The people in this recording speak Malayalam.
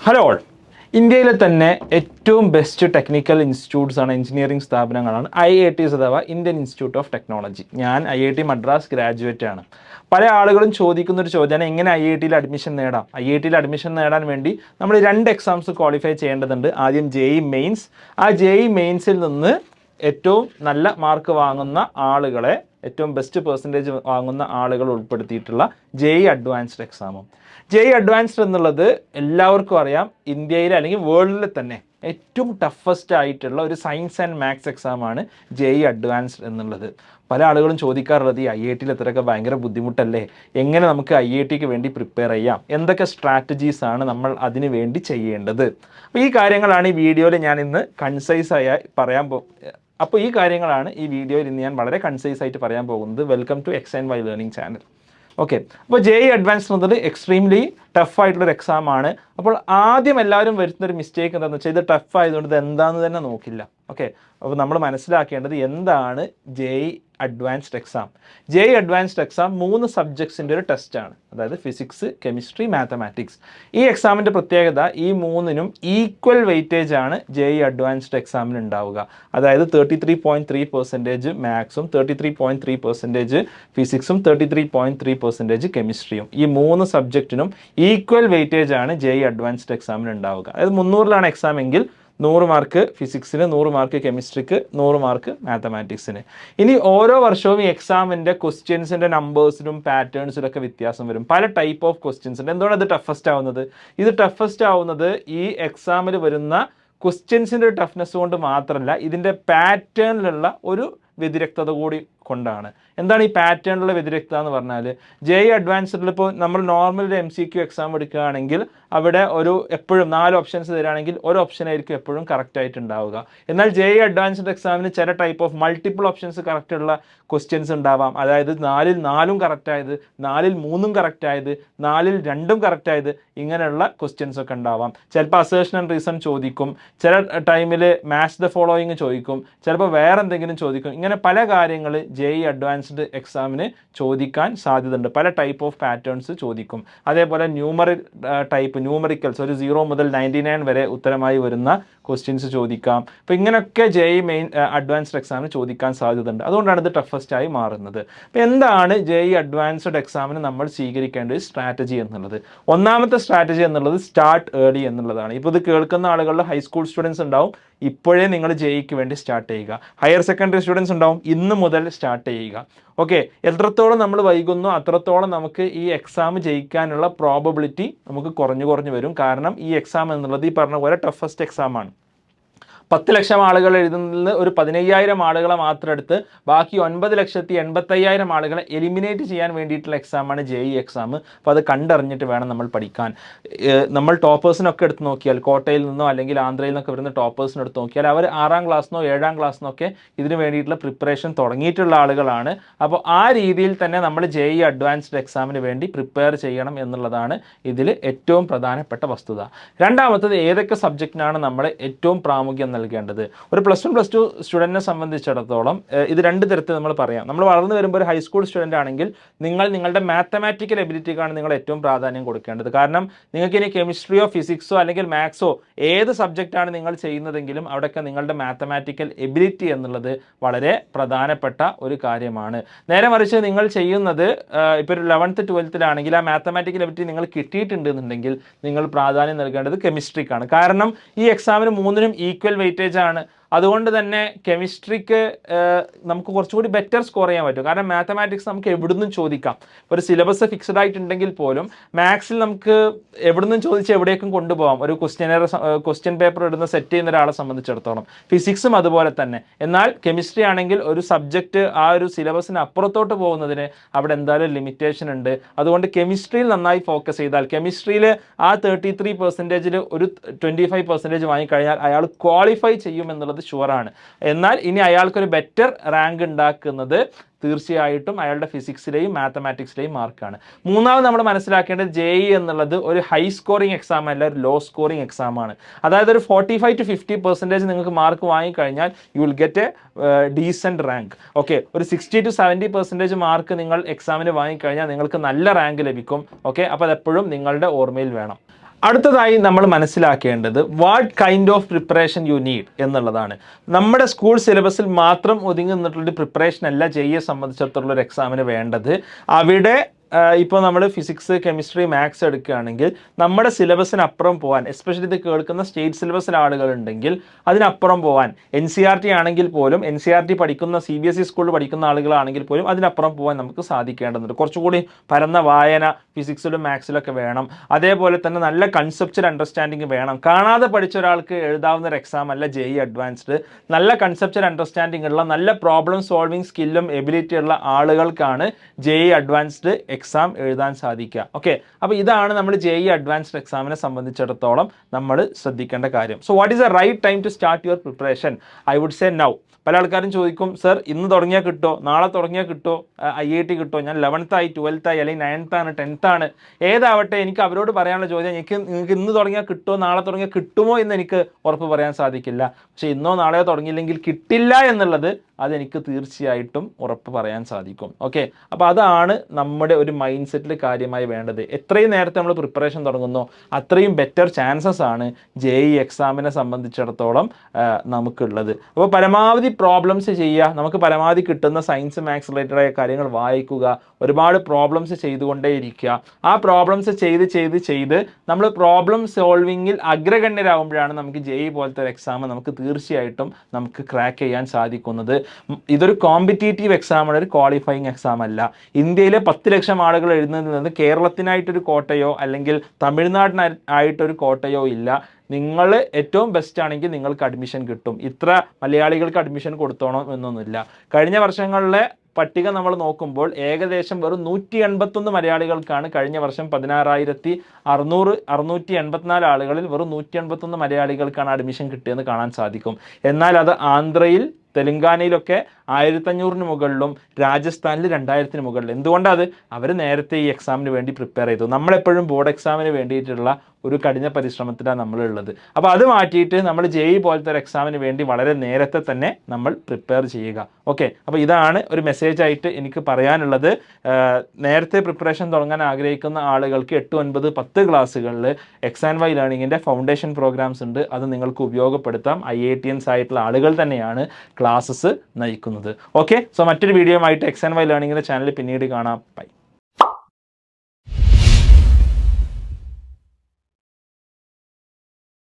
ഹലോ ഓൾ, ഇന്ത്യയിലെ തന്നെ ഏറ്റവും ബെസ്റ്റ് ടെക്നിക്കൽ ഇൻസ്റ്റിറ്റ്യൂട്ട്സ് ആണ്, എഞ്ചിനീയറിംഗ് സ്ഥാപനങ്ങളാണ് IITs അഥവാ ഇന്ത്യൻ ഇൻസ്റ്റിറ്റ്യൂട്ട് ഓഫ് ടെക്നോളജി. ഞാൻ IIT മദ്രാസ് ഗ്രാജുവേറ്റ് ആണ്. പല ആളുകളും ചോദിക്കുന്നൊരു ചോദ്യമാണ്, എങ്ങനെ IITയിൽ അഡ്മിഷൻ നേടാം? IITയിൽ അഡ്മിഷൻ നേടാൻ വേണ്ടി നമ്മൾ 2 എക്സാംസ് ക്വാളിഫൈ ചെയ്യേണ്ടതുണ്ട്. ആദ്യം JEE മെയിൻസ്. ആ JEE മെയിൻസിൽ നിന്ന് ഏറ്റവും നല്ല മാർക്ക് വാങ്ങുന്ന ആളുകളെ, ഏറ്റവും ബെസ്റ്റ് പെർസെൻറ്റേജ് വാങ്ങുന്ന ആളുകൾ ഉൾപ്പെടുത്തിയിട്ടുള്ള JEE അഡ്വാൻസ്ഡ് എക്സാമും. JEE അഡ്വാൻസ്ഡ് എന്നുള്ളത് എല്ലാവർക്കും അറിയാം, ഇന്ത്യയിലെ അല്ലെങ്കിൽ വേൾഡിൽ തന്നെ ഏറ്റവും ടഫസ്റ്റ് ആയിട്ടുള്ള ഒരു സയൻസ് ആൻഡ് മാത്സ് എക്സാമാണ് JEE അഡ്വാൻസ്ഡ് എന്നുള്ളത്. പല ആളുകളും ചോദിക്കാറുള്ളത്, ഈ IITയിൽ എത്രയൊക്കെ ഭയങ്കര ബുദ്ധിമുട്ടല്ലേ, എങ്ങനെ നമുക്ക് IITക്ക് വേണ്ടി പ്രിപ്പയർ ചെയ്യാം, എന്തൊക്കെ സ്ട്രാറ്റജീസ് ആണ് നമ്മൾ അതിന് വേണ്ടി ചെയ്യേണ്ടത്? അപ്പോൾ ഈ കാര്യങ്ങളാണ് ഈ വീഡിയോയിൽ ഞാൻ ഇന്ന് കൺസൈസായി പറയാൻ അപ്പോൾ ഈ കാര്യങ്ങളാണ് ഈ വീഡിയോയിൽ ഇന്ന് ഞാൻ വളരെ കൺസൈസ് ആയിട്ട് പറയാൻ പോകുന്നത്. Welcome to XandY learning channel. Okay, അപ്പോൾ JEE അഡ്വാൻസ്ഡ് എന്നത് എക്സ്ട്രീംലി ടഫ് ആയിട്ടുള്ളൊരു എക്സാം ആണ്. അപ്പോൾ ആദ്യം എല്ലാവരും വരുന്നൊരു മിസ്റ്റേക്ക് എന്താണെന്ന് വെച്ചാൽ, ഇത് ടഫ് ആയതുകൊണ്ട് ഇത് എന്താണെന്ന് തന്നെ നോക്കില്ല. ഓക്കെ, അപ്പോൾ നമ്മൾ മനസ്സിലാക്കേണ്ടത് എന്താണ് JEE advanced exam. JEE advanced exam 3 സബ്ജക്ട്സിൻ്റെ ഒരു ടെസ്റ്റാണ്, അതായത് ഫിസിക്സ്, കെമിസ്ട്രി, മാത്തമാറ്റിക്സ്. ഈ എക്സാമിൻ്റെ പ്രത്യേകത, ഈ 3നും ഈക്വൽ വെയിറ്റേജ് ആണ് JEE അഡ്വാൻസ്ഡ് എക്സാമിന് ഉണ്ടാവുക. അതായത് 33.3% മാത്സും 33.3% ഫിസിക്സും 33.3% കെമിസ്ട്രിയും. ഈ 3 സബ്ജക്റ്റിനും ഈക്വൽ വെയിറ്റേജ് ആണ് JEE അഡ്വാൻസ്ഡ് എക്സാമിന് ഉണ്ടാവുക. അതായത് 300ലാണ് എക്സാം എങ്കിൽ 100 മാർക്ക് ഫിസിക്സിന്, 100 മാർക്ക് കെമിസ്ട്രിക്ക്, 100 മാർക്ക് മാത്തമാറ്റിക്സിന്. ഇനി ഓരോ വർഷവും ഈ എക്സാമിൻ്റെ ക്വസ്റ്റ്യൻസിൻ്റെ നമ്പേഴ്സിനും പാറ്റേൺസിലൊക്കെ വ്യത്യാസം വരും. പല ടൈപ്പ് ഓഫ് ക്വസ്റ്റ്യൻസ് ഉണ്ട്. എന്തുകൊണ്ടാണ് ഇത് ടഫസ്റ്റ് ആവുന്നത്? ഇത് ടഫസ്റ്റ് ആവുന്നത് ഈ എക്സാമിൽ വരുന്ന ക്വസ്റ്റ്യൻസിൻ്റെ ടഫ്നെസ് കൊണ്ട് മാത്രമല്ല, ഇതിൻ്റെ പാറ്റേണിലുള്ള ഒരു വ്യതിരക്തത കൂടി കൊണ്ടാണ്. എന്താണ് ഈ പാറ്റേണിലുള്ള വ്യതിരക്തത എന്ന് പറഞ്ഞാൽ, JEE അഡ്വാൻസ്ഡിൽ ഇപ്പോൾ നമ്മൾ നോർമൽ ഒരു MCQ എക്സാം എടുക്കുകയാണെങ്കിൽ അവിടെ എപ്പോഴും 4 ഓപ്ഷൻസ് തരികയാണെങ്കിൽ ഒരു ഓപ്ഷൻ ആയിരിക്കും എപ്പോഴും കറക്റ്റ് ആയിട്ട് ഉണ്ടാവുക. എന്നാൽ JEE അഡ്വാൻസ്ഡ് എക്സാമിന് ചില type of multiple options correct ഉള്ള ക്വസ്റ്റ്യൻസ് ഉണ്ടാവാം. അതായത് 4ൽ 4ഉം കറക്റ്റ് ആയത്, 4ൽ 3ഉം കറക്റ്റ് ആയത്, 4ൽ 2ഉം കറക്റ്റ് ആയത്, ഇങ്ങനെയുള്ള ക്വസ്റ്റ്യൻസ് ഒക്കെ ഉണ്ടാവാം. ചിലപ്പോൾ അസേർഷൻ ആൻഡ് റീസൺ ചോദിക്കും, ചില ടൈമിൽ മാച്ച് ദ ഫോളോയിങ് ചോദിക്കും, ചിലപ്പോൾ വേറെ എന്തെങ്കിലും ചോദിക്കും. ഇങ്ങനെ പല കാര്യങ്ങൾ JEE അഡ്വാൻസ്ഡ് എക്സാമിന് ചോദിക്കാൻ സാധ്യതയുണ്ട്. പല ടൈപ്പ് ഓഫ് പാറ്റേൺസ് ചോദിക്കും. അതേപോലെ ന്യൂമറിക്കൽസ് ഒരു 0 മുതൽ 99 വരെ ഉത്തരമായി വരുന്ന ക്വസ്റ്റ്യൻസ് ചോദിക്കാം. അപ്പോൾ ഇങ്ങനെയൊക്കെ JEE മെയിൻ അഡ്വാൻസ്ഡ് എക്സാമിന് ചോദിക്കാൻ സാധ്യതയുണ്ട്. അതുകൊണ്ടാണ് ഇത് ടഫസ്റ്റ് ആയി മാറുന്നത്. അപ്പോൾ എന്താണ് JEE അഡ്വാൻസ്ഡ് എക്സാമിന് നമ്മൾ സ്വീകരിക്കേണ്ട ഒരു സ്ട്രാറ്റജി എന്നുള്ളത്? ഒന്നാമത്തെ സ്ട്രാറ്റജി എന്നുള്ളത് സ്റ്റാർട്ട് ഏർലി എന്നുള്ളതാണ്. ഇപ്പോൾ ഇത് കേൾക്കുന്ന ആളുകളുടെ ഹൈസ്കൂൾ സ്റ്റുഡൻസ് ഉണ്ടാവും, ഇപ്പോഴേ നിങ്ങൾ JEEക്ക് വേണ്ടി സ്റ്റാർട്ട് ചെയ്യുക. ഹയർ സെക്കൻഡറി സ്റ്റുഡൻസ് ഉണ്ടാവും, ഇന്ന് മുതൽ സ്റ്റാർട്ട് ചെയ്യുക. ഓക്കെ, എത്രത്തോളം നമ്മൾ വൈകുന്നു അത്രത്തോളം നമുക്ക് ഈ എക്സാം ജയിക്കാനുള്ള പ്രോബബിലിറ്റി നമുക്ക് കുറഞ്ഞു വരും. കാരണം ഈ എക്സാം എന്നുള്ളത് ഈ പറഞ്ഞ പോലെ ടഫസ്റ്റ് എക്സാമാണ്. 10 ലക്ഷം ആളുകൾ എഴുതുന്നതിൽ ഒരു 15,000 ആളുകളെ മാത്രം എടുത്ത് ബാക്കി 9,85,000 ആളുകളെ എലിമിനേറ്റ് ചെയ്യാൻ വേണ്ടിയിട്ടുള്ള എക്സാമാണ് JEE എക്സാം. അപ്പോൾ അത് കണ്ടറിഞ്ഞിട്ട് വേണം നമ്മൾ പഠിക്കാൻ. നമ്മൾ ടോപ്പേഴ്സിനൊക്കെ എടുത്ത് നോക്കിയാൽ, കോട്ടയിൽ നിന്നോ അല്ലെങ്കിൽ ആന്ധ്രയിൽ നിന്നൊക്കെ വരുന്ന ടോപ്പേഴ്സിനെ എടുത്ത് നോക്കിയാൽ അവർ 6ാം ക്ലാസ്സിനോ 7ാം ക്ലാസ്സിനൊക്കെ ഇതിന് വേണ്ടിയിട്ടുള്ള പ്രിപ്പറേഷൻ തുടങ്ങിയിട്ടുള്ള ആളുകളാണ്. അപ്പോൾ ആ രീതിയിൽ തന്നെ നമ്മൾ JEE അഡ്വാൻസ്ഡ് എക്സാമിന് വേണ്ടി പ്രിപ്പയർ ചെയ്യണം എന്നുള്ളതാണ് ഇതിൽ ഏറ്റവും പ്രധാനപ്പെട്ട വസ്തുത. രണ്ടാമത്തത്, ഏതൊക്കെ സബ്ജക്റ്റിനാണ് നമ്മൾ ഏറ്റവും പ്രാമുഖ്യം നൽകേണ്ടത്? ഒരു +1 +2 സ്റ്റുഡൻറ്റിനെ സംബന്ധിച്ചിടത്തോളം ഇത് 2 തരത്തിൽ നമ്മൾ പറയാം. നമ്മൾ വളർന്നു വരുമ്പോൾ ഒരു ഹൈസ്കൂൾ സ്റ്റുഡൻ്റ് ആണെങ്കിൽ നിങ്ങളുടെ മാത്തമാറ്റിക്കൽ എബിലിറ്റിക്കാണ് നിങ്ങൾ ഏറ്റവും പ്രാധാന്യം കൊടുക്കേണ്ടത്. കാരണം നിങ്ങൾക്ക് ഇനി കെമിസ്ട്രിയോ ഫിസിക്സോ അല്ലെങ്കിൽ മാത്സോ ഏത് സബ്ജക്റ്റാണ് നിങ്ങൾ ചെയ്യുന്നതെങ്കിലും അവിടെയൊക്കെ നിങ്ങളുടെ മാത്തമാറ്റിക്കൽ എബിലിറ്റി എന്നുള്ളത് വളരെ പ്രധാനപ്പെട്ട ഒരു കാര്യമാണ്. നേരെ മറിച്ച് നിങ്ങൾ ചെയ്യുന്നത് ഇപ്പോൾ ഒരു 11th 12th ആ മാത്തമാറ്റിക്കൽ എബിലിറ്റി നിങ്ങൾ കിട്ടിയിട്ടുണ്ട് എന്നുണ്ടെങ്കിൽ നിങ്ങൾ പ്രാധാന്യം നൽകേണ്ടത് കെമിസ്ട്രിക്കാണ്. കാരണം ഈ എക്സാമിന് 3നും ഈക്വൽ വെയിറ്റേജ് ആണ്. അതുകൊണ്ട് തന്നെ കെമിസ്ട്രിക്ക് നമുക്ക് കുറച്ചുകൂടി ബെറ്റർ സ്കോർ ചെയ്യാൻ പറ്റും. കാരണം മാത്തമാറ്റിക്സ് നമുക്ക് എവിടുന്നും ചോദിക്കാം. ഒരു സിലബസ് ഫിക്സഡ് ആയിട്ടുണ്ടെങ്കിൽ പോലും മാത്സിൽ നമുക്ക് എവിടുന്നും ചോദിച്ച് എവിടേക്കും കൊണ്ടുപോകാം. ഒരു ക്വസ്റ്റ്യൻ പേപ്പർ ഇടുന്ന സെറ്റ് ചെയ്യുന്ന ഒരാളെ സംബന്ധിച്ചിടത്തോളം ഫിസിക്സും അതുപോലെ തന്നെ. എന്നാൽ കെമിസ്ട്രി ആണെങ്കിൽ ഒരു സബ്ജക്റ്റ് ആ ഒരു സിലബസിന് അപ്പുറത്തോട്ട് പോകുന്നതിന് അവിടെ എന്തായാലും ലിമിറ്റേഷൻ ഉണ്ട്. അതുകൊണ്ട് കെമിസ്ട്രിയിൽ നന്നായി ഫോക്കസ് ചെയ്താൽ, കെമിസ്ട്രിയിൽ ആ 33%-ൽ ഒരു 25% വാങ്ങിക്കഴിഞ്ഞാൽ അയാൾ ക്വാളിഫൈ ചെയ്യുമെന്നുള്ളത് ഷുവറാണ്. എന്നാൽ ഇനി അയാൾക്കൊരു ബെറ്റർ റാങ്ക് ഉണ്ടാക്കുന്നത് തീർച്ചയായിട്ടും അയാളുടെ ഫിസിക്സിലെയും മാത്തമാറ്റിക്സിലെയും മാർക്കാണ്. മൂന്നാമത് നമ്മൾ മനസ്സിലാക്കേണ്ടത്, JEE എന്നുള്ളത് ഒരു ഹൈ സ്കോറിംഗ് എക്സാം അല്ല, ഒരു ലോ സ്കോറിംഗ് എക്സാമാണ്. അതായത് ഒരു 45 to 50% നിങ്ങൾക്ക് മാർക്ക് വാങ്ങിക്കഴിഞ്ഞാൽ you will get a decent rank. Okay, ഒരു 60 to 70% മാർക്ക് നിങ്ങൾ എക്സാമിന് വാങ്ങിക്കഴിഞ്ഞാൽ നിങ്ങൾക്ക് നല്ല റാങ്ക് ലഭിക്കും. ഓക്കെ, അപ്പോൾ അതെപ്പോഴും നിങ്ങളുടെ ഓർമ്മയിൽ വേണം. അടുത്തതായി നമ്മൾ മനസ്സിലാക്കേണ്ടത് what kind of preparation you need എന്നുള്ളതാണ്. നമ്മുടെ സ്കൂൾ സിലബസിൽ മാത്രം ഒതുങ്ങി നിന്നിട്ടുള്ളൊരു പ്രിപ്പറേഷൻ അല്ല JEE സംബന്ധിച്ചിടത്തോളം ഒരു എക്സാമിന് വേണ്ടത്. അവിടെ ഇപ്പോൾ നമ്മൾ ഫിസിക്സ്, കെമിസ്ട്രി, മാത്സ് എടുക്കുകയാണെങ്കിൽ നമ്മുടെ സിലബസിനപ്പുറം പോകാൻ, എസ്പെഷ്യലി ഇത് കേൾക്കുന്ന സ്റ്റേറ്റ് സിലബസിലെ ആളുകളുണ്ടെങ്കിൽ അതിനപ്പുറം പോകാൻ, NCERT ആണെങ്കിൽ പോലും, NCERT പഠിക്കുന്ന CBSE സ്കൂളിൽ പഠിക്കുന്ന ആളുകളാണെങ്കിൽ പോലും അതിനപ്പുറം പോകാൻ നമുക്ക് സാധിക്കേണ്ടതുണ്ട്. കുറച്ചുകൂടി പരന്ന വായന ഫിസിക്സിലും മാത്സിലൊക്കെ വേണം. അതേപോലെ തന്നെ നല്ല കൺസെപ്ച്വൽ അണ്ടർസ്റ്റാൻഡിങ് വേണം. കാണാതെ പഠിച്ച ഒരാൾക്ക് എഴുതാവുന്ന ഒരു എക്സാം അല്ല JEE അഡ്വാൻസ്ഡ്. നല്ല കൺസെപ്ച്വൽ അണ്ടർസ്റ്റാൻഡിങ് ഉള്ള, നല്ല പ്രോബ്ലം സോൾവിങ് സ്കില്ലും എബിലിറ്റി ഉള്ള ആളുകൾക്കാണ് JEE അഡ്വാൻസ്ഡ് എക്സാം എഴുതാൻ സാധിക്കുക. ഓക്കെ, അപ്പോൾ ഇതാണ് നമ്മൾ JEE അഡ്വാൻസ്ഡ് എക്സാമിനെ സംബന്ധിച്ചിടത്തോളം നമ്മൾ ശ്രദ്ധിക്കേണ്ട കാര്യം. So what is the right time to start your preparation? I would say now. പല ആൾക്കാരും ചോദിക്കും, സർ ഇന്ന് തുടങ്ങിയാൽ കിട്ടോ, നാളെ തുടങ്ങിയാൽ കിട്ടോ, IIT കിട്ടോ, ഞാൻ 11th ആയി 12th ആയി അല്ലെങ്കിൽ 9th ആണ് 10th ആണ്, ഏതാവട്ടെ, എനിക്ക് അവരോട് പറയാനുള്ള ചോദ്യം, നിങ്ങൾക്ക് ഇന്ന് തുടങ്ങിയാൽ കിട്ടോ, നാളെ തുടങ്ങിയാൽ കിട്ടുമോ എന്ന് എനിക്ക് ഉറപ്പ് പറയാൻ സാധിക്കില്ല. പക്ഷേ ഇന്നോ നാളെയോ തുടങ്ങിയില്ലെങ്കിൽ കിട്ടില്ല എന്നുള്ളത് അതെനിക്ക് തീർച്ചയായിട്ടും ഉറപ്പ് പറയാൻ സാധിക്കും. ഓക്കെ, അപ്പോൾ അതാണ് നമ്മുടെ ഒരു മൈൻഡ് സെറ്റിൽ കാര്യമായി വേണ്ടത്. എത്രയും നേരത്തെ നമ്മൾ പ്രിപ്പറേഷൻ തുടങ്ങുന്നോ അത്രയും ബെറ്റർ ചാൻസസ് ആണ് JEE എക്സാമിനെ സംബന്ധിച്ചിടത്തോളം നമുക്കുള്ളത്. അപ്പോൾ പരമാവധി പ്രോബ്ലംസ് ചെയ്യുക, നമുക്ക് പരമാവധി കിട്ടുന്ന സയൻസ് മാത്സ് റിലേറ്റഡ് ആയ കാര്യങ്ങൾ വായിക്കുക, ഒരുപാട് പ്രോബ്ലംസ് ചെയ്തുകൊണ്ടേയിരിക്കുക. ആ പ്രോബ്ലംസ് ചെയ്ത് നമ്മൾ പ്രോബ്ലം സോൾവിങ്ങിൽ അഗ്രഗണ്യരാകുമ്പോഴാണ് നമുക്ക് JEE പോലത്തെ ഒരു എക്സാം നമുക്ക് തീർച്ചയായിട്ടും നമുക്ക് ക്രാക്ക് ചെയ്യാൻ സാധിക്കുന്നത്. ഇതൊരു കോമ്പറ്റീറ്റീവ് എക്സാമാണ്, ഒരു ക്വാളിഫയിങ് എക്സാം അല്ല. ഇന്ത്യയിലെ 10 ലക്ഷം ആളുകൾ എഴുതുന്നതിൽ നിന്ന് കേരളത്തിനായിട്ടൊരു കോട്ടയോ അല്ലെങ്കിൽ തമിഴ്നാടിനായിട്ടൊരു കോട്ടയോ ഇല്ല. നിങ്ങൾ ഏറ്റവും ബെസ്റ്റ് ആണെങ്കിൽ നിങ്ങൾക്ക് അഡ്മിഷൻ കിട്ടും. ഇത്ര മലയാളികൾക്ക് അഡ്മിഷൻ കൊടുത്തോണം എന്നൊന്നുമില്ല. കഴിഞ്ഞ വർഷങ്ങളിലെ പട്ടിക നമ്മൾ നോക്കുമ്പോൾ ഏകദേശം വെറും 181 മലയാളികൾക്കാണ് കഴിഞ്ഞ വർഷം 16,684 ആളുകളിൽ വെറും 181 മലയാളികൾക്കാണ് അഡ്മിഷൻ കിട്ടിയെന്ന് കാണാൻ സാധിക്കും. എന്നാൽ അത് ആന്ധ്രയിൽ, തെലുങ്കാനയിലൊക്കെ 1500 മുകളിലും രാജസ്ഥാനിൽ 2000 മുകളിലും. എന്തുകൊണ്ടത്? അവർ നേരത്തെ ഈ എക്സാമിന് വേണ്ടി പ്രിപ്പയർ ചെയ്തു. നമ്മളെപ്പോഴും ബോർഡ് എക്സാമിന് വേണ്ടിയിട്ടുള്ള ഒരു കഠിന പരിശ്രമത്തിലാണ് നമ്മളുള്ളത്. അപ്പോൾ അത് മാറ്റിയിട്ട് നമ്മൾ JEE പോലത്തെ ഒരു എക്സാമിന് വേണ്ടി വളരെ നേരത്തെ തന്നെ നമ്മൾ പ്രിപ്പയർ ചെയ്യുക. ഓക്കെ, അപ്പോൾ ഇതാണ് ഒരു മെസ്സേജ് ആയിട്ട് എനിക്ക് പറയാനുള്ളത്. നേരത്തെ പ്രിപ്പറേഷൻ തുടങ്ങാൻ ആഗ്രഹിക്കുന്ന ആളുകൾക്ക് 8, 9, 10 ക്ലാസ്സുകളിൽ XandY ലേണിങ്ങിൻ്റെ ഫൗണ്ടേഷൻ പ്രോഗ്രാംസ് ഉണ്ട്. അത് നിങ്ങൾക്ക് ഉപയോഗപ്പെടുത്താം. IITians ആയിട്ടുള്ള ആളുകൾ തന്നെയാണ് ക്ലാസ്സസ് നയിക്കുന്നത്. ഓക്കെ, സോ മറ്റൊരു വീഡിയോ ആയിട്ട് XandY ലേണിങ്ങിൻ്റെ ചാനൽ പിന്നീട് കാണാം. ബൈ.